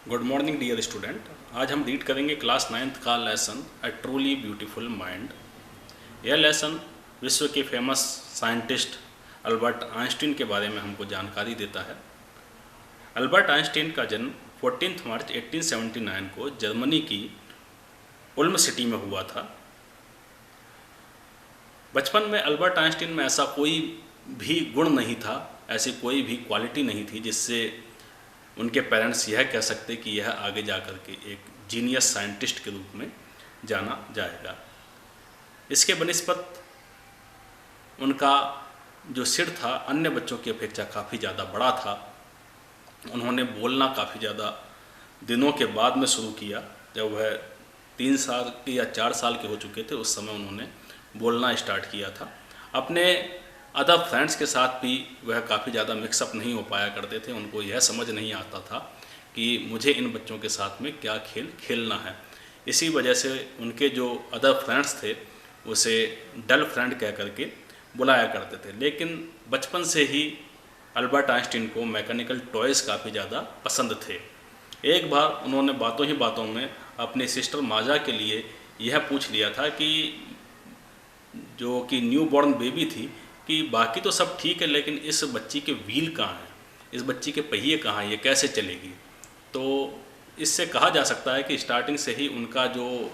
Good morning dear student. आज हम read करेंगे क्लास 9th का लेसन ए ट्रूली ब्यूटीफुल माइंड। यह लेसन विश्व के फेमस साइंटिस्ट अल्बर्ट आइंस्टीन के बारे में हमको जानकारी देता है। अल्बर्ट आइंस्टीन का जन्म 14 मार्च 1879 को जर्मनी की उल्म सिटी में हुआ था। बचपन में अल्बर्ट आइंस्टीन में ऐसा कोई भी गुण नहीं था, ऐसी कोई भी क्वालिटी नहीं थी जिससे उनके पेरेंट्स यह कह सकते कि यह आगे जाकर के एक जीनियस साइंटिस्ट के रूप में जाना जाएगा। इसके बनिस्बत उनका जो सिर था अन्य बच्चों की अपेक्षा काफ़ी ज़्यादा बड़ा था। उन्होंने बोलना काफ़ी ज़्यादा दिनों के बाद में शुरू किया। जब वह 3 साल के या 4 साल के हो चुके थे उस समय उन्होंने बोलना स्टार्ट किया था। अपने अदर फ्रेंड्स के साथ भी वह काफ़ी ज़्यादा मिक्सअप नहीं हो पाया करते थे। उनको यह समझ नहीं आता था कि मुझे इन बच्चों के साथ में क्या खेल खेलना है। इसी वजह से उनके जो अदर फ्रेंड्स थे उसे डल फ्रेंड कह करके बुलाया करते थे। लेकिन बचपन से ही अल्बर्ट आइंस्टीन को मैकेनिकल टॉयज़ काफ़ी ज़्यादा पसंद थे। एक बार उन्होंने बातों ही बातों में अपनी सिस्टर माजा के लिए यह पूछ लिया था कि जो कि न्यू बॉर्न बेबी थी कि बाकी तो सब ठीक है लेकिन इस बच्ची के व्हील कहाँ हैं, इस बच्ची के पहिए कहाँ हैं, ये कैसे चलेगी। तो इससे कहा जा सकता है कि स्टार्टिंग से ही उनका जो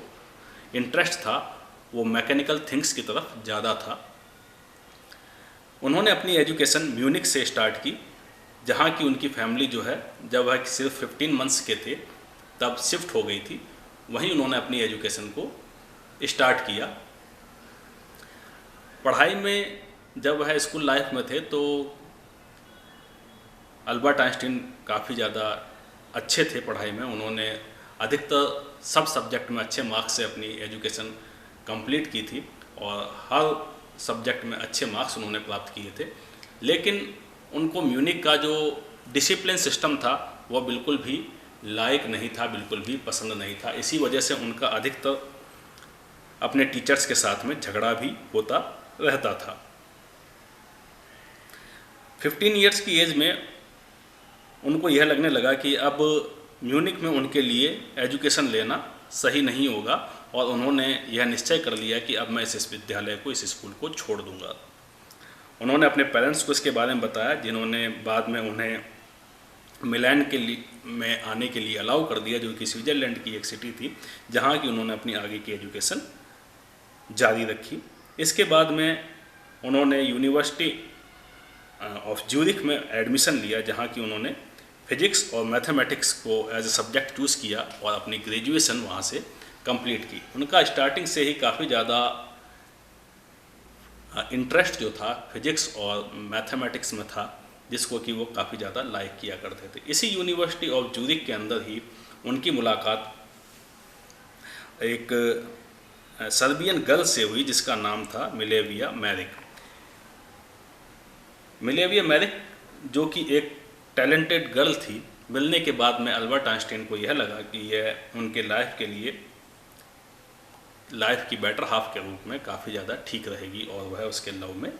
इंटरेस्ट था वो मैकेनिकल थिंग्स की तरफ ज़्यादा था। उन्होंने अपनी एजुकेशन म्यूनिक से स्टार्ट की, जहाँ की उनकी फैमिली जो है जब वह सिर्फ 15 मंथ्स के थे तब शिफ्ट हो गई थी। वहीं उन्होंने अपनी एजुकेशन को स्टार्ट किया। पढ़ाई में जब वह स्कूल लाइफ में थे तो अल्बर्ट आइंस्टीन काफ़ी ज़्यादा अच्छे थे पढ़ाई में। उन्होंने अधिकतर सब सब्जेक्ट में अच्छे मार्क्स से अपनी एजुकेशन कंप्लीट की थी और हर सब्जेक्ट में अच्छे मार्क्स उन्होंने प्राप्त किए थे। लेकिन उनको म्यूनिक का जो डिसिप्लिन सिस्टम था वह बिल्कुल भी लायक नहीं था, बिल्कुल भी पसंद नहीं था। इसी वजह से उनका अधिकतर अपने टीचर्स के साथ में झगड़ा भी होता रहता था। 15 ईयर्स की एज में उनको यह लगने लगा कि अब म्यूनिक में उनके लिए एजुकेशन लेना सही नहीं होगा और उन्होंने यह निश्चय कर लिया कि अब मैं इस विद्यालय को, इस स्कूल को छोड़ दूंगा। उन्होंने अपने पेरेंट्स को इसके बारे में बताया, जिन्होंने बाद में उन्हें मिलान के लिए में आने के लिए अलाउ कर दिया, जो कि स्विट्ज़रलैंड की एक सिटी थी जहाँ की उन्होंने अपनी आगे की एजुकेशन जारी रखी। इसके बाद में उन्होंने यूनिवर्सिटी ऑफ ज्यूरिख में एडमिशन लिया, जहाँ की उन्होंने फिजिक्स और मैथमेटिक्स को एज ए सब्जेक्ट चूज़ किया और अपनी ग्रेजुएशन वहाँ से कंप्लीट की। उनका स्टार्टिंग से ही काफ़ी ज़्यादा इंटरेस्ट जो था फिजिक्स और मैथमेटिक्स में था, जिसको कि वो काफ़ी ज़्यादा लाइक किया करते थे। इसी यूनिवर्सिटी ऑफ ज्यूरिख के अंदर ही उनकी मुलाकात एक सर्बियन गर्ल से हुई जिसका नाम था मिलेविया मैरिक। मिलेविया मैरिक जो कि एक टैलेंटेड गर्ल थी, मिलने के बाद में अल्बर्ट आइंस्टीन को यह लगा कि यह उनके लाइफ के लिए लाइफ की बेटर हाफ के रूप में काफ़ी ज़्यादा ठीक रहेगी और वह उसके लव में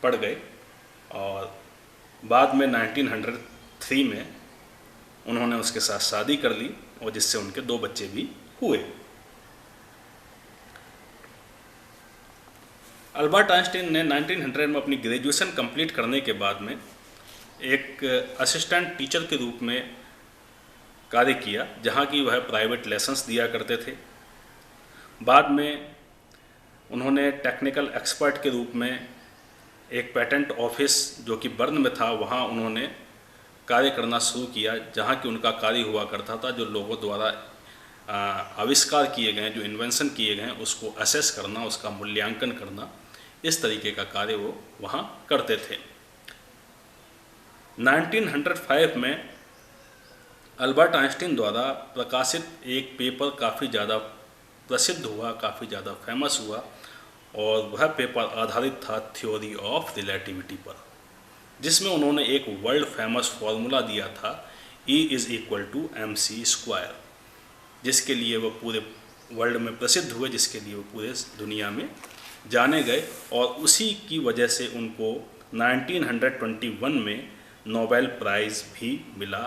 पड़ गए। और बाद में 1903 में उन्होंने उसके साथ शादी कर ली और जिससे उनके 2 बच्चे भी हुए। अल्बर्ट आइंस्टीन ने 1900 में अपनी ग्रेजुएशन कंप्लीट करने के बाद में एक असिस्टेंट टीचर के रूप में कार्य किया, जहाँ की वह प्राइवेट लेसन्स दिया करते थे। बाद में उन्होंने टेक्निकल एक्सपर्ट के रूप में एक पेटेंट ऑफिस जो कि बर्न में था वहाँ उन्होंने कार्य करना शुरू किया, जहाँ की उनका कार्य हुआ करता था जो लोगों द्वारा आविष्कार किए गए, जो इन्वेंशन किए गए उसको असेस करना, उसका मूल्यांकन करना, इस तरीके का कार्य वो वहाँ करते थे। 1905 में अल्बर्ट आइंस्टीन द्वारा प्रकाशित एक पेपर काफ़ी ज़्यादा प्रसिद्ध हुआ, काफ़ी ज़्यादा फेमस हुआ और वह पेपर आधारित था थ्योरी ऑफ रिलेटिविटी पर, जिसमें उन्होंने एक वर्ल्ड फेमस फार्मूला दिया था E=mc², जिसके लिए वो पूरे वर्ल्ड में प्रसिद्ध हुए, जिसके लिए वो पूरे दुनिया में जाने गए और उसी की वजह से उनको 1921 में नोबेल प्राइज़ भी मिला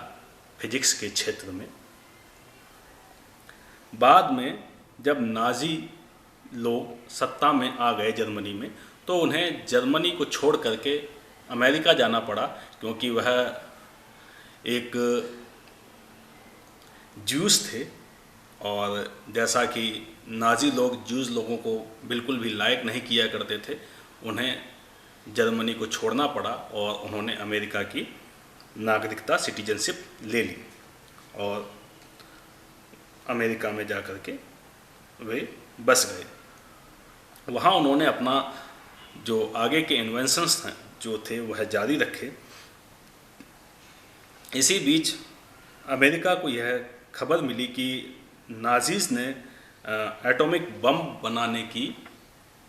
फिजिक्स के क्षेत्र में। बाद में जब नाजी लोग सत्ता में आ गए जर्मनी में, तो उन्हें जर्मनी को छोड़ करके अमेरिका जाना पड़ा, क्योंकि वह एक ज्यूस थे और जैसा कि नाजी लोग ज्यूस लोगों को बिल्कुल भी लायक नहीं किया करते थे, उन्हें जर्मनी को छोड़ना पड़ा और उन्होंने अमेरिका की नागरिकता सिटीजनशिप ले ली और अमेरिका में जा कर के वे बस गए। वहाँ उन्होंने अपना जो आगे के इन्वेंशंस हैं जो थे वह जारी रखे। इसी बीच अमेरिका को यह खबर मिली कि नाजीज़ ने एटॉमिक बम बनाने की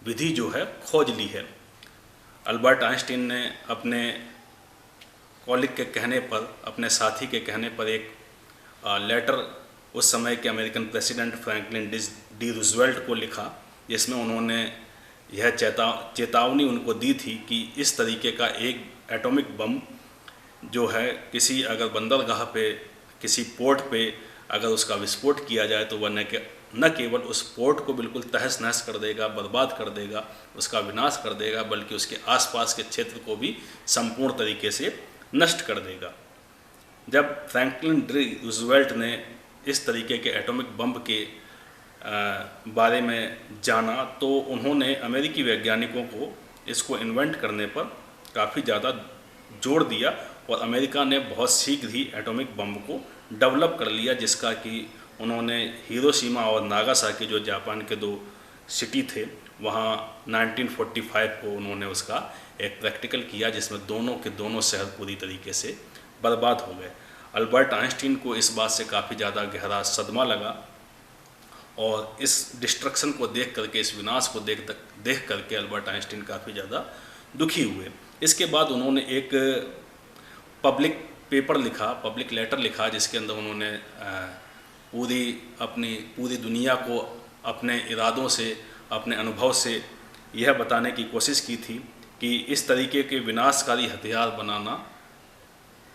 विधि जो है खोज ली है। अल्बर्ट आइंस्टीन ने अपने कॉलिग के कहने पर, अपने साथी के कहने पर एक लेटर उस समय के American president Franklin D Roosevelt को लिखा, जिसमें उन्होंने यह चेतावनी उनको दी थी कि इस तरीके का एक एटॉमिक बम जो है किसी अगर बंदरगाह पे, किसी पोर्ट पे अगर उसका विस्फोट किया जाए तो वह न केवल उस पोर्ट को बिल्कुल तहस नहस कर देगा, बर्बाद कर देगा, उसका विनाश कर देगा, बल्कि उसके आसपास के क्षेत्र को भी संपूर्ण तरीके से नष्ट कर देगा। जब फ्रैंकलिन डी रूजवेल्ट ने इस तरीके के एटॉमिक बम के बारे में जाना, तो उन्होंने अमेरिकी वैज्ञानिकों को इसको इन्वेंट करने पर काफ़ी ज़्यादा जोर दिया और अमेरिका ने बहुत शीघ्र ही एटॉमिक बम को डेवलप कर लिया, जिसका कि उन्होंने हिरोशिमा और नागासाकी जो जापान के दो सिटी थे वहाँ 1945 को उन्होंने उसका एक प्रैक्टिकल किया, जिसमें दोनों के दोनों शहर पूरी तरीके से बर्बाद हो गए। अल्बर्ट आइंस्टीन को इस बात से काफ़ी ज़्यादा गहरा सदमा लगा और इस डिस्ट्रक्शन को देख करके, इस विनाश को देख करके अल्बर्ट आइंस्टीन काफ़ी ज़्यादा दुखी हुए। इसके बाद उन्होंने एक पब्लिक पेपर लिखा, पब्लिक लेटर लिखा, जिसके अंदर उन्होंने पूरी दुनिया को अपने इरादों से, अपने अनुभव से यह बताने की कोशिश की थी कि इस तरीके के विनाशकारी हथियार बनाना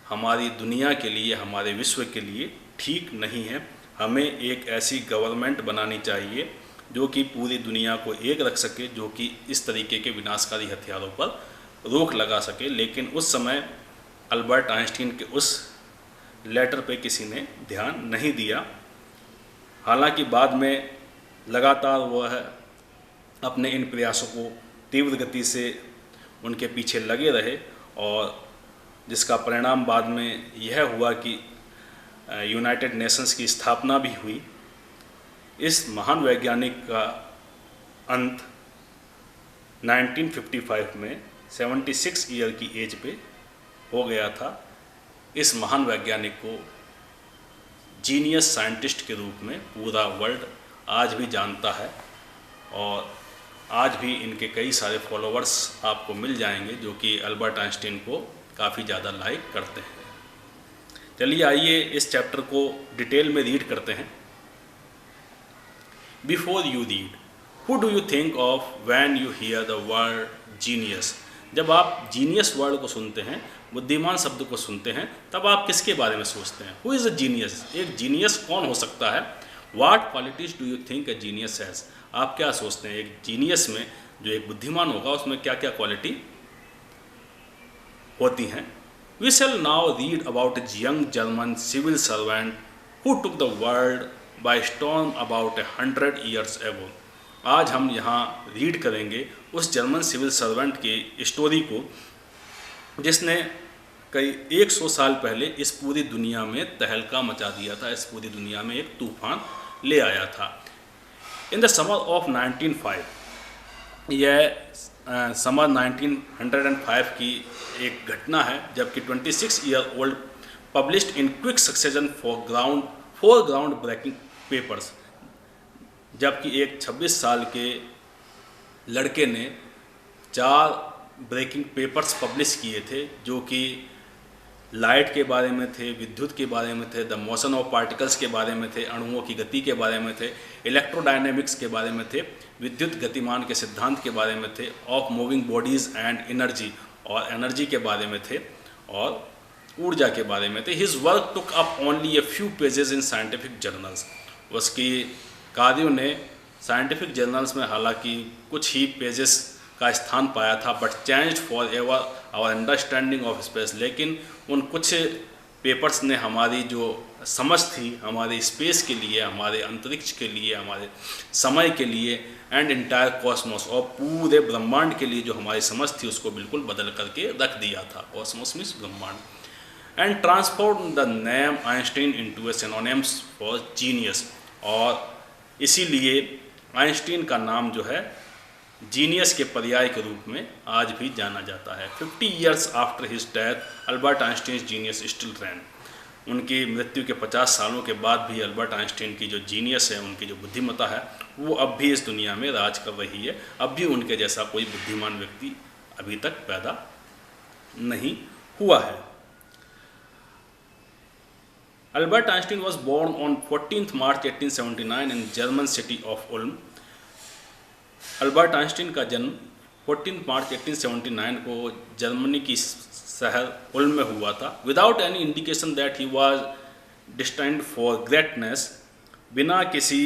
हमारी दुनिया के लिए, हमारे विश्व के लिए ठीक नहीं है। हमें एक ऐसी गवर्नमेंट बनानी चाहिए जो कि पूरी दुनिया को एक रख सके, जो कि इस तरीके के विनाशकारी हथियारों पर रोक लगा सके। लेकिन उस समय अल्बर्ट आइंस्टीन के उस लेटर पे किसी ने ध्यान नहीं दिया। हालांकि बाद में लगातार वह अपने इन प्रयासों को तीव्र गति से उनके पीछे लगे रहे और जिसका परिणाम बाद में यह हुआ कि यूनाइटेड नेशंस की स्थापना भी हुई। इस महान वैज्ञानिक का अंत 1955 में 76 ईयर की एज पे हो गया था। इस महान वैज्ञानिक को जीनियस साइंटिस्ट के रूप में पूरा वर्ल्ड आज भी जानता है और आज भी इनके कई सारे फॉलोअर्स आपको मिल जाएंगे जो कि अल्बर्ट आइंस्टीन को काफ़ी ज़्यादा लाइक करते हैं। चलिए आइए इस चैप्टर को डिटेल में रीड करते हैं। Before you read, who do you think of when you here the word genius? जब आप जीनियस वर्ड को सुनते हैं, बुद्धिमान शब्द को सुनते हैं, तब आप किसके बारे में सोचते हैं? Who is a genius? एक जीनियस कौन हो सकता है? What qualities do you think a genius has? आप क्या सोचते हैं एक जीनियस में, जो एक बुद्धिमान होगा, उसमें क्या क्या क्वालिटी होती हैं? We shall now read about a young German civil servant who took the world by storm about 100 years ago. आज हम यहाँ रीड करेंगे उस जर्मन सिविल सर्वेंट की स्टोरी को जिसने कई 100 साल पहले इस पूरी दुनिया में तहलका मचा दिया था, इस पूरी दुनिया में एक तूफान ले आया था। इन द समर ऑफ 1905, यह समर 1905 की एक घटना है, जबकि 26 year old published in quick succession four ground breaking papers, जबकि एक 26 साल के लड़के ने 4 ब्रेकिंग पेपर्स पब्लिश किए थे, जो कि लाइट के बारे में थे, विद्युत के बारे में थे, द मोशन ऑफ पार्टिकल्स के बारे में थे, अणुओं की गति के बारे में थे, इलेक्ट्रोडायनेमिक्स के बारे में थे, विद्युत गतिमान के सिद्धांत के बारे में थे, of moving bodies and energy, और एनर्जी के बारे में थे, और ऊर्जा के बारे में थे। His work took up only a few pages in scientific journals. उसकी कार्यों ने साइंटिफिक जर्नल्स में हालांकि कुछ ही पेजेस का स्थान पाया था, but changed forever our understanding of space. लेकिन उन कुछ पेपर्स ने हमारी जो समझ थी हमारे स्पेस के लिए, हमारे अंतरिक्ष के लिए, हमारे समय के लिए एंड इंटायर कॉस्मोस, और पूरे ब्रह्मांड के लिए जो हमारी समझ थी उसको बिल्कुल बदल करके रख दिया था। कॉस्मोस मीन्स ब्रह्मांड। And transform the name Einstein into A synonyms for genius. और इसीलिए आइंस्टीन का नाम जो है जीनियस के पर्याय के रूप में आज भी जाना जाता है। 50 years after his death Albert Einstein genius still rain. उनकी मृत्यु के 50 सालों के बाद भी अल्बर्ट आइंस्टीन की जो जीनियस है, उनकी जो बुद्धिमत्ता है, वो अब भी इस दुनिया में राज कर रही है। अब भी उनके जैसा कोई बुद्धिमान व्यक्ति अभी तक पैदा नहीं हुआ है। Albert Einstein was born on 14 March 1879 in German city of Ulm. Albert Einstein का जन्म 14 मार्च 1879 को जर्मनी की शहर उल्म में हुआ था। Without any indication that he was destined for greatness. बिना किसी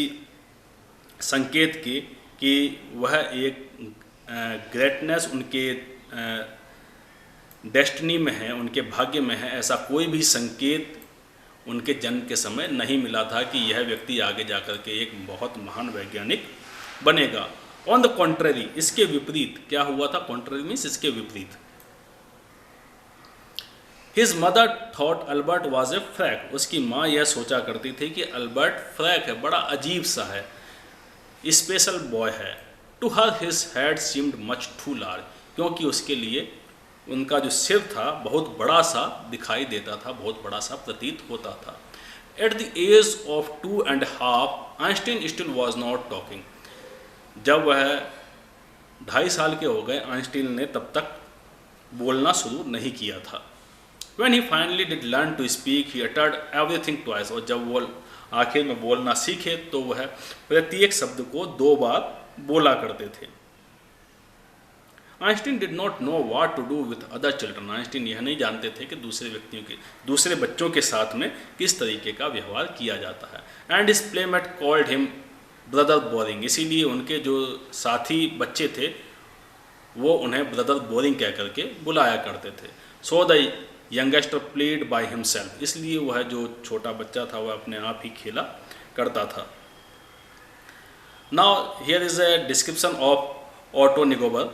संकेत के कि वह एक ग्रेटनेस उनके डेस्टिनी में है, उनके भाग्य में है, ऐसा कोई भी संकेत उनके जन्म के समय नहीं मिला था कि यह व्यक्ति आगे जाकर के एक बहुत महान वैज्ञानिक बनेगा। ऑन द कॉन्ट्ररी, इसके विपरीत क्या हुआ था? कॉन्ट्ररी मीन्स इसके विपरीत। His mother thought Albert was a freak. उसकी माँ यह सोचा करती थी कि अल्बर्ट फ्रैक है, बड़ा अजीब सा है, स्पेशल बॉय है। To her his head seemed much too large, क्योंकि उसके लिए उनका जो सिर था बहुत बड़ा सा दिखाई देता था, बहुत बड़ा सा प्रतीत होता था। At the age of 2.5 Einstein still was not talking. जब वह 2.5 साल के हो गए, आइंस्टीन ने तब तक बोलना शुरू नहीं किया था। When he finally did learn to speak, he uttered everything twice। और जब वो आखिर में बोलना सीखे तो वह प्रत्येक शब्द को 2 बार बोला करते थे। Einstein did not know what to do with other children. Einstein यह नहीं जानते थे कि दूसरे बच्चों के साथ में किस तरीके का व्यवहार किया जाता है। And his playmate called him brother boring. इसीलिए उनके जो साथी बच्चे थे वो उन्हें ब्रदर बोरिंग कह करके बुलाया करते थे। So the youngest played by himself. इसलिए वह जो छोटा बच्चा था वह अपने आप ही खेला करता था। Now here is a description of Otto Neugebauer.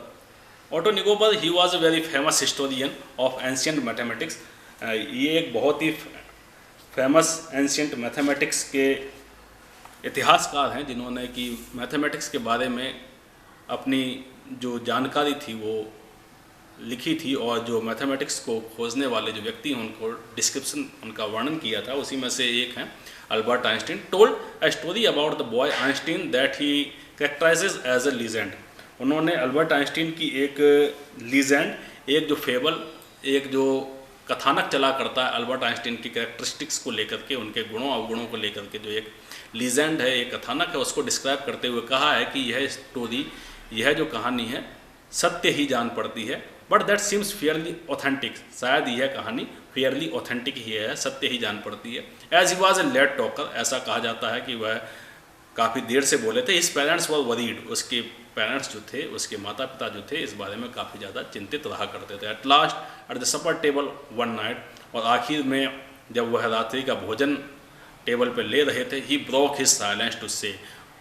Otto Neugebauer he was a very famous historian of ancient mathematics. ये एक बहुत ही फेमस एंशियंट मैथमेटिक्स के इतिहासकार हैं जिन्होंने कि मैथमेटिक्स के बारे में अपनी जो जानकारी थी वो लिखी थी, और जो मैथमेटिक्स को खोजने वाले जो व्यक्ति हैं उनको डिस्क्रिप्शन, उनका वर्णन किया था। उसी में से एक हैं Albert Einstein. Told a story about the boy Einstein that he characterises as a legend. उन्होंने अल्बर्ट आइंस्टीन की एक लीजेंड, एक जो फेबल, एक जो कथानक चला करता है अल्बर्ट आइंस्टीन की कैरेक्टरिस्टिक्स को लेकर के, उनके गुणों अवगुणों को लेकर के जो एक लीजेंड है, एक कथानक है, उसको डिस्क्राइब करते हुए कहा है कि यह स्टोरी, यह जो कहानी है सत्य ही जान पड़ती है, but that seems Fairlie authentic. शायद यह कहानी फेयरली ऑथेंटिक ही है, सत्य ही जान पड़ती है। As he was a late talker. ऐसा कहा जाता है कि वह काफ़ी देर से बोले थे। His parents were worried. उसके पेरेंट्स जो थे, उसके माता पिता जो थे, इस बारे में काफ़ी ज़्यादा चिंतित रहा करते थे। At last at the supper table one night. और आखिर में जब वह रात्रि का भोजन टेबल पर ले रहे थे, he broke his silence to say.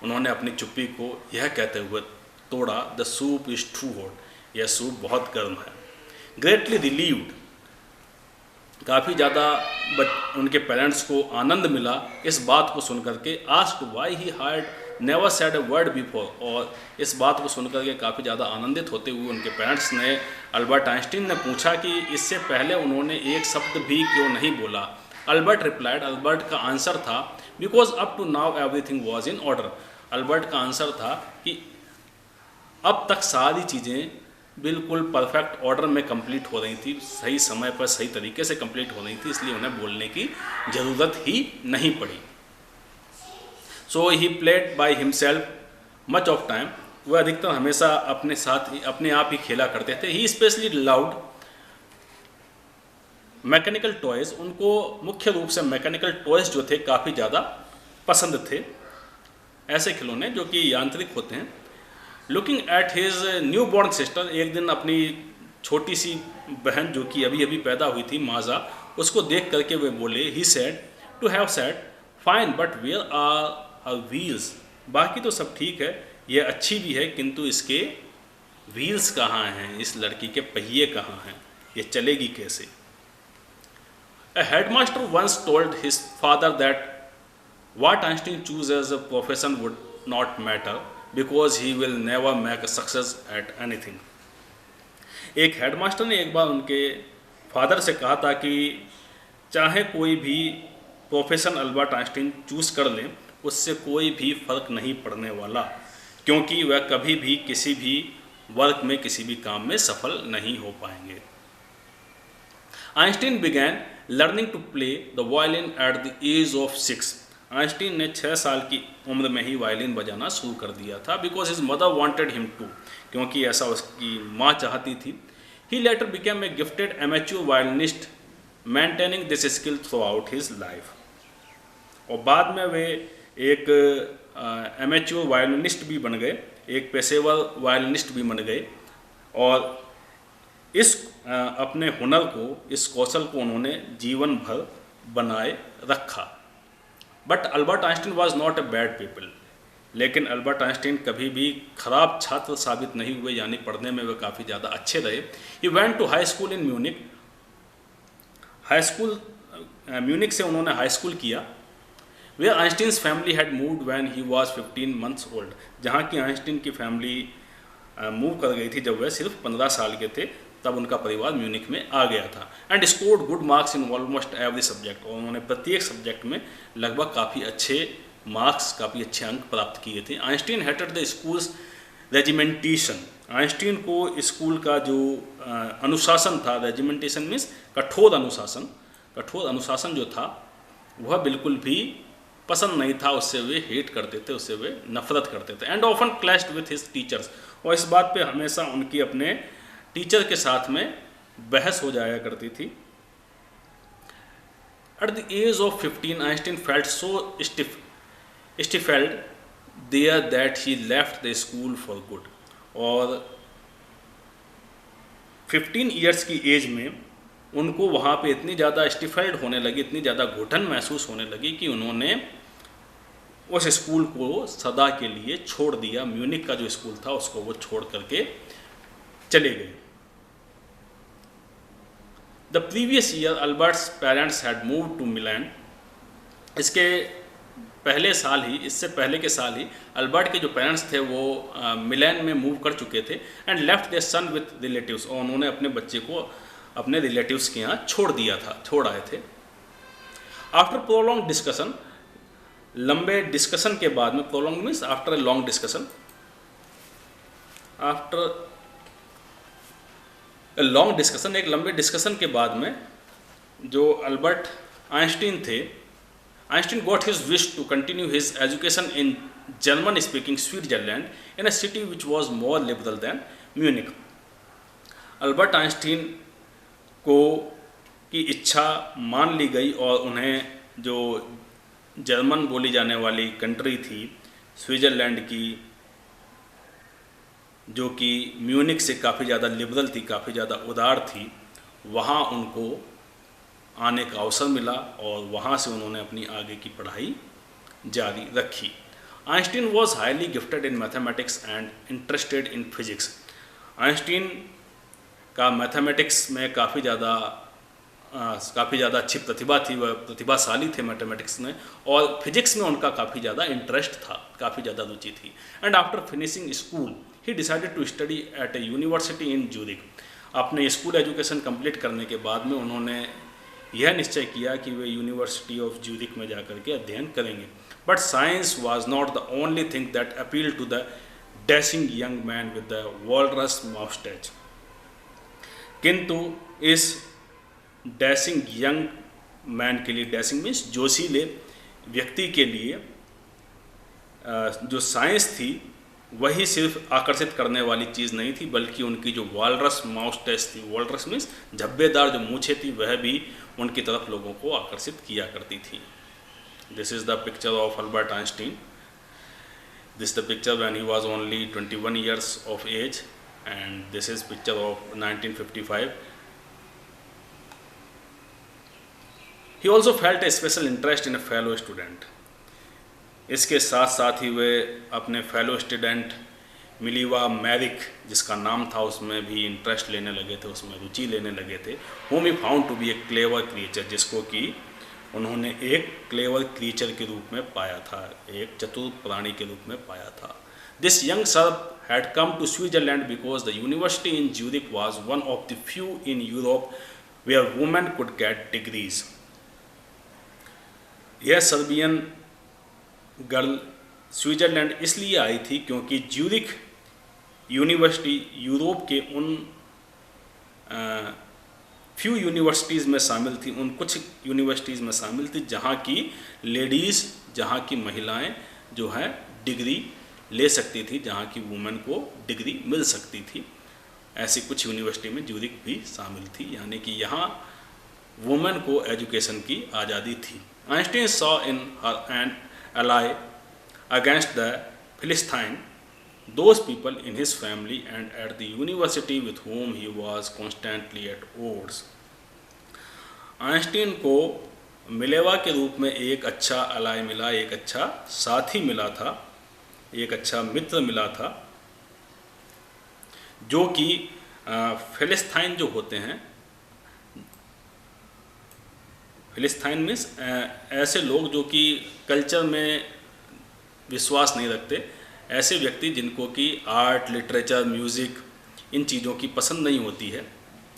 उन्होंने अपनी चुप्पी को यह कहते हुए तोड़ा, the soup is too hot. यह सूप बहुत गर्म है। Greatly relieved. काफ़ी ज़्यादा उनके पेरेंट्स को आनंद मिला इस बात को सुनकर के। Asked why he had never said a word before. और इस बात को सुनकर के काफ़ी ज़्यादा आनंदित होते हुए उनके पेरेंट्स ने, अल्बर्ट आइंस्टीन ने पूछा कि इससे पहले उन्होंने एक शब्द भी क्यों नहीं बोला। Albert replied. अल्बर्ट का आंसर था, because up to now everything was in order. Albert का आंसर था कि अब तक सारी चीज़ें बिल्कुल परफेक्ट ऑर्डर में कंप्लीट हो रही थी, सही समय पर सही तरीके से कंप्लीट हो रही थी, इसलिए उन्हें बोलने की ज़रूरत ही नहीं पड़ी। So he played by himself much of time. वह अधिकतर हमेशा अपने साथ ही, अपने आप ही खेला करते थे। ही स्पेशली लव्ड मैकेनिकल टॉयज़, उनको मुख्य रूप से मैकेनिकल टॉयज़ जो थे काफ़ी ज़्यादा पसंद थे, ऐसे खिलौने जो कि यांत्रिक होते हैं। Looking at his new born sister, एक दिन अपनी छोटी सी बहन जो कि अभी अभी पैदा हुई थी, माजा, उसको देख करके वे बोले, he said to have said fine but where are her wheels, बाकी तो सब ठीक है, ये अच्छी भी है, किंतु इसके व्हील्स कहाँ हैं, इस लड़की के पहिए कहाँ हैं, ये चलेगी कैसे। A headmaster once told his father that what Einstein chose as a profession would not matter because he will never make a success at anything. एक हेडमास्टर ने एक बार उनके फादर से कहा था कि चाहे कोई भी प्रोफेशन अल्बर्ट आइंस्टीन चूज कर लें, उससे कोई भी फर्क नहीं पड़ने वाला, क्योंकि वह कभी भी किसी भी वर्क में, किसी भी काम में सफल नहीं हो पाएंगे। Einstein began learning to play the violin at the age of 6. Einstein ने 6 साल की उम्र में ही वायलिन बजाना शुरू कर दिया था, because his mother wanted him to, क्योंकि ऐसा उसकी माँ चाहती थी। He later became a gifted amateur violinist, maintaining this skill throughout his life. और बाद में वे एक एमेच्योर वायलिनिस्ट भी बन गए, एक पेशेवर वायलिनिस्ट भी बन गए, और इस अपने हुनर को, इस कौशल को उन्होंने जीवन भर बनाए रखा। But Albert Einstein was not a bad people, लेकिन अल्बर्ट आइंस्टीन कभी भी खराब छात्र साबित नहीं हुए, यानी पढ़ने में वे काफ़ी ज़्यादा अच्छे रहे। He went to high school in Munich, high school Munich से उन्होंने हाई स्कूल किया। Where Einstein's family had moved when he was 15 months old, जहाँ की आइंस्टीन की फैमिली मूव कर गई थी जब वह सिर्फ 15 साल के थे, तब उनका परिवार म्यूनिक में आ गया था। And scored good marks in almost every subject, और उन्होंने प्रत्येक सब्जेक्ट में लगभग काफ़ी अच्छे मार्क्स, काफ़ी अच्छे अंक प्राप्त किए थे। Einstein hated the schools regimentation, Einstein को स्कूल का जो अनुशासन था, रेजिमेंटेशन मीन्स कठोर अनुशासन, कठोर अनुशासन जो था वह बिल्कुल भी पसंद नहीं था, उससे वे हेट करते थे, उससे वे नफरत करते थे। And often clashed with his teachers, और इस बात पे हमेशा उनकी अपने टीचर के साथ में बहस हो जाया करती थी। At the age of 15 Einstein felt so stifled there that he left the school for good, और 15 ईयर्स की एज में उनको वहाँ पे इतनी ज़्यादा स्टिफेल्ड होने लगी, इतनी ज़्यादा घुटन महसूस होने लगी कि उन्होंने उस स्कूल को सदा के लिए छोड़ दिया। म्यूनिक का जो स्कूल था उसको वो छोड़ करके चले गए। The previous year Albert's parents had moved to Milan, इसके पहले साल ही, इससे पहले के साल ही अल्बर्ट के जो पेरेंट्स थे वो मिलान में मूव कर चुके थे। And left their son with relatives, और उन्होंने अपने बच्चे को अपने रिलेटिव्स के यहाँ छोड़ दिया था, छोड़ आए थे। आफ्टर प्रोलॉन्ग डिस्कशन, लंबे डिस्कशन के बाद में, prolong means after a long discussion, after long discussion, एक लंबे डिस्कशन के बाद में जो अल्बर्ट आइंस्टीन थे, Einstein got his wish to continue his education in German speaking Switzerland in a city which was more liberal than Munich. Albert Einstein को की इच्छा मान ली गई और उन्हें जो जर्मन बोली जाने वाली कंट्री थी स्विट्ज़रलैंड की, जो कि म्यूनिक से काफ़ी ज़्यादा लिबरल थी, काफ़ी ज़्यादा उदार थी, वहाँ उनको आने का अवसर मिला और वहाँ से उन्होंने अपनी आगे की पढ़ाई जारी रखी। Einstein was highly gifted in mathematics and interested in physics. Einstein का मैथमेटिक्स में काफ़ी ज़्यादा अच्छी प्रतिभा थी, वह प्रतिभाशाली थे मैथमेटिक्स में, और फिजिक्स में उनका काफ़ी ज़्यादा इंटरेस्ट था, काफ़ी ज़्यादा रुचि थी। And after finishing school he decided to study at a university in Zurich. अपने स्कूल एजुकेशन कंप्लीट करने के बाद में उन्होंने यह निश्चय किया कि वे यूनिवर्सिटी ऑफ ज्यूरिख में जाकर के अध्ययन करेंगे। But science was not the only thing that appeal to the dashing young man with the walrus moustache. किंतु इस डैशिंग यंग मैन के लिए, डैशिंग मीन्स जोशीले व्यक्ति के लिए, जो साइंस थी वही सिर्फ आकर्षित करने वाली चीज़ नहीं थी, बल्कि उनकी जो वालरस माउस्टेस थी, वालरस मीन्स झब्बेदार जो मूछें थी, वह भी उनकी तरफ लोगों को आकर्षित किया करती थी। This is the picture of Albert Einstein. This is the picture when he was only 21 years of age, and this is picture of 1955. He also felt a special interest in a fellow student. इसके साथ साथ ही वे अपने fellow student मिलीवा मैरिक, जिसका नाम था, उसमें भी interest लेने लगे थे, उसमें रुचि लेने लगे थे। whom he found to be a clever creature, जिसको कि उन्होंने एक क्लेवर क्रीचर के रूप में पाया था, एक चतुर प्राणी के रूप में पाया था। दिस यंग सर्प had come to Switzerland because the university in Zurich was one of the few in Europe where women could get degrees. यह सर्बियन गर्ल स्विट्जरलैंड इसलिए आई थी क्योंकि ज्यूरिख यूनिवर्सिटी यूरोप के उन फ्यू यूनिवर्सिटीज़ में शामिल थी, उन कुछ यूनिवर्सिटीज़ में शामिल थी जहाँ की लेडीज़, जहाँ की महिलाएं जो हैं डिग्री ले सकती थी, जहाँ की वुमेन को डिग्री मिल सकती थी। ऐसी कुछ यूनिवर्सिटी में ज्यूरिख भी शामिल थी, यानी कि यहाँ वुमेन को एजुकेशन की आज़ादी थी। Einstein saw in her an ally against the Philistine those people in his family and at the university with whom he was constantly at odds. Einstein को मिलेवा के रूप में एक अच्छा अलाय मिला, एक अच्छा साथी मिला था, एक अच्छा मित्र मिला था, जो कि फिलिस्तीन जो होते हैं, फिलिस्तीन मीन्स ऐसे लोग जो कि कल्चर में विश्वास नहीं रखते, ऐसे व्यक्ति जिनको कि आर्ट, लिटरेचर, म्यूज़िक, इन चीज़ों की पसंद नहीं होती है,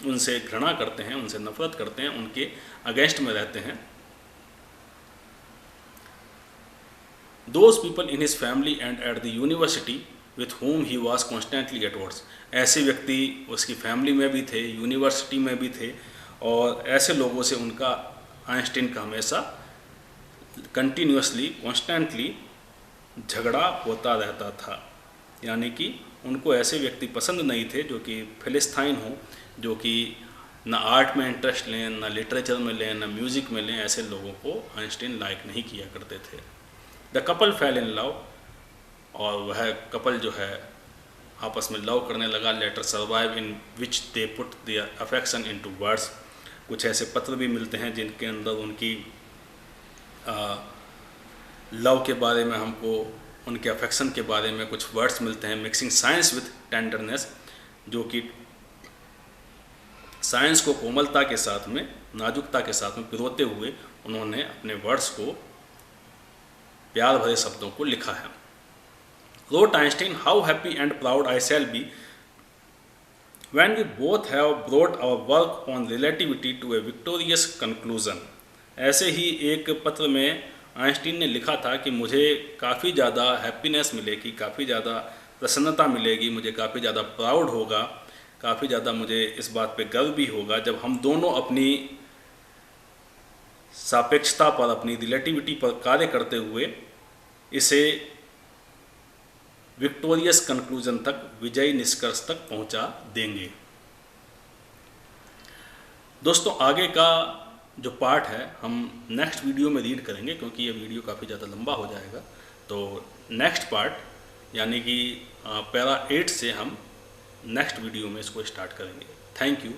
उनसे घृणा करते हैं, उनसे नफरत करते हैं, उनके अगेंस्ट में रहते हैं। Those people in his family and at the university with whom he was constantly at odds. ऐसे व्यक्ति उसकी फैमिली में भी थे, यूनिवर्सिटी में भी थे, और ऐसे लोगों से उनका आइंस्टीन का हमेशा कंटिन्यूसली, कॉन्स्टेंटली झगड़ा होता रहता था। यानी कि उनको ऐसे व्यक्ति पसंद नहीं थे जो कि फिलिस्तीन हो, जो कि ना आर्ट में इंटरेस्ट लें, ना लिटरेचर में लें, ना म्यूज़िक में लें। ऐसे लोगों को आइंस्टीन लाइक नहीं किया करते थे। The couple fail in love, और वह कपल जो है आपस में लव करने लगा। Letter survive in which they put their affection into words. कुछ ऐसे पत्र भी मिलते हैं जिनके अंदर उनकी लव के बारे में, हमको उनके अफेक्शन के बारे में कुछ वर्ड्स मिलते हैं। मिक्सिंग साइंस विथ टेंडरनेस, जो कि साइंस को कोमलता के साथ में, नाजुकता के साथ में पिरोते हुए उन्होंने अपने वर्ड्स को, प्यार भरे शब्दों को लिखा है। Wrote Einstein, how happy and proud I shall be when we both have brought our work on relativity to a victorious conclusion। ऐसे ही एक पत्र में आइंस्टीन ने लिखा था कि मुझे काफ़ी ज़्यादा हैप्पीनेस मिलेगी, काफ़ी ज़्यादा प्रसन्नता मिलेगी, मुझे काफ़ी ज़्यादा प्राउड होगा, काफ़ी ज़्यादा मुझे इस बात पे गर्व भी होगा जब हम दोनों अपनी सापेक्षता पर, अपनी रिलेटिविटी पर कार्य करते हुए इसे विक्टोरियस कंक्लूजन तक, विजयी निष्कर्ष तक पहुंचा देंगे। दोस्तों, आगे का जो पार्ट है हम नेक्स्ट वीडियो में रीड करेंगे, क्योंकि ये वीडियो काफ़ी ज़्यादा लंबा हो जाएगा। तो नेक्स्ट पार्ट यानी कि पैरा 8 से हम नेक्स्ट वीडियो में इसको स्टार्ट करेंगे। Thank you.